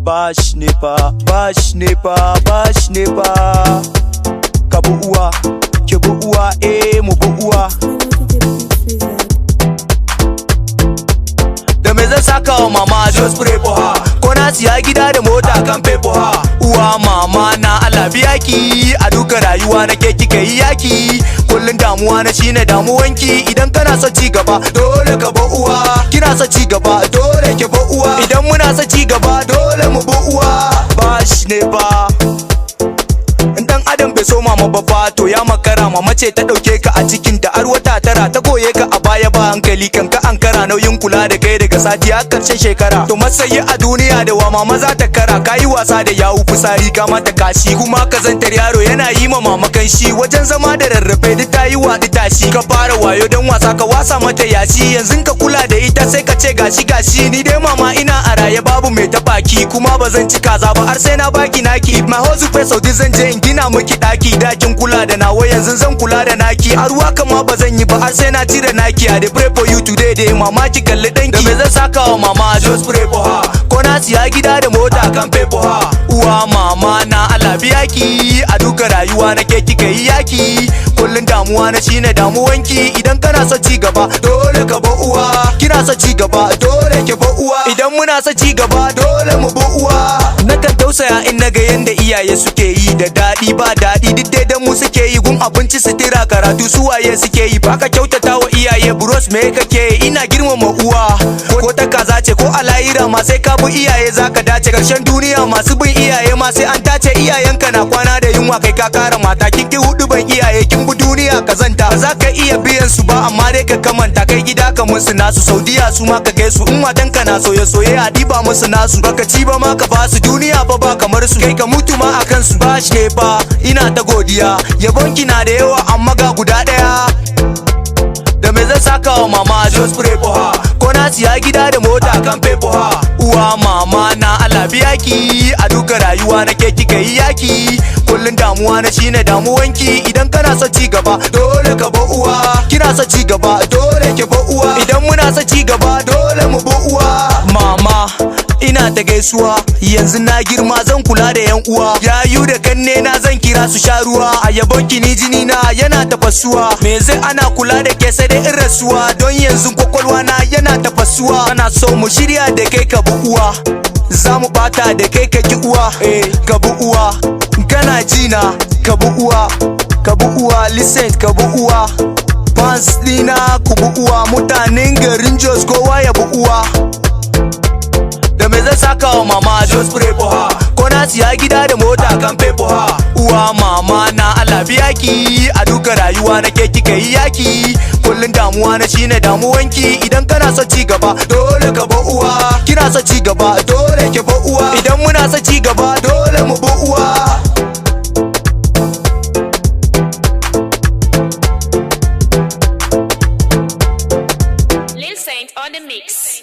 Bash ne fa, ka bu uwa, ki bu uwa, mu bu uwa. Da me zan saka wa mama just pray for her. Ko na siya gida da mota kan pay for her. Uwa mama na Allah biya ki, a duka rayuwa na ke kika yi yaki. Kullun damuwa na shine damuwanki, idan kana son ci gaba dole ka ba uwa. Kina son ci gaba dole ki ba uwa. Idan muna son ci gaba dole mu ba uwa. Bash ne fa. Dan adam bai so mama ba fa, to ya makara. Mama ce ta dauke ka a cikin ta har wata tara, ta goye ka a baya ba hankali, kan ka ankara nauyin kula da kai daga sati har karshen shekara. To masayi a duniya da wa mama za ta kara, kayi wasa da yawu fusari ka mata kashi, kuma kazantar yaro yana yi ma mama kanshi. Wajen zama da rarrafe duk ta yi waɗi tashi, ka fara wayo dan wasa ka wasa mata yashi. Yanzu ka kula da ita sai ka ce gashi. Ni dai mama ina a raye babu mai taɓa ki, kuma ba zan ci kaza ba har sai na baki naki. My hustle face Saudi zan je in gina miki daki, dakin kula da nawa yanzu zan kula da naki. Har waka ma ba zan yi ba har sai na cire naki. I dey pray for you today dai mama ki kalli danki. Da me zan saka wa mama just pray for her. Ko na siya gida da mota kan pay for her. Uwa mama na Allah biya ki, a duka rayuwa na ke kika yi yaki. Kullun damuwa na shine damuwanki, idan kana son ci gaba dole ka ba uwa. Kina son ci gaba dole ki ba uwa. Idan muna son ci gaba dole mu ba uwa. Nakan tausaya in naga yanda iyaye suke yi, da daɗi ba daɗi duk dai dan mu suke yi. Gun abinci sutura karatu su waye suke yi, baka kyautata wa iyaye bros me kake yi. Ina girmama uwa, ko ta kaza ce ko a lahira ma sai ka bi iyaye zaka dace. Karshen duniya masu bin iyaye ma sai an tace. Iyayenka na kwana da yunwa kai ka kara mata, kin ki hudu ban iyaye kin bi duniya kazanta. Ba za ka iya biyan su ba amma dai ka kamanta, kai gida ka musu nasu. Saudiya su ma ka kai su, in matanka na soye a diba musu nasu. Baka ci ba ma ka basu, duniya fa ba kamar su, kai ka mutu ma akan su. Bash ne fa, ina ta godiya, yabonki na da yawa amma ga guda daya. Da me zan saka wa mama just pray for her. Ko na siya gida da mota kan pay for her. Uwa mama na Allah biya ki, a duka rayuwa na ke kika yi yaki. Kullun damuwa na shine damuwanki, idan kana son ci gaba dole ka ba uwa. Kina son ci gaba dole ki ba uwa. Idan muna son ci gaba dole mu ba uwa. Mama ina ta gaisuwa, yanzu na girma zan kula da yan uwa. Yayu da kanne na zan kira su sha ruwa, a yabonki ni jini na yana tafasuwa. Me zai ana kula da ke sai dai in rasuwa, don yanzu kwakwalwa na yana tafasuwa. Ana so mu shirya da kai ka bu uwa, za mu bata da kai ka ki uwa. Ka bu uwa, kana jina ka bu uwa, ka bu uwa, listen ka bu uwa. Fans dina ku bu uwa, mutanen garin Jos kowa ya bu uwa. Da me zan saka wa mama just pray for her. Ko na siya gida da mota kan pay for her. Uwa mama na Allah biya ki, a duka rayuwa na ke kika yi yaki. Kullun damuwa na shine damuwanki, idan kana son ci gaba dole ka ba uwa. Kina son ci gaba dole ki ba uwa. Idan muna son ci gaba dole mu ba uwa. Lil Saint on the mix.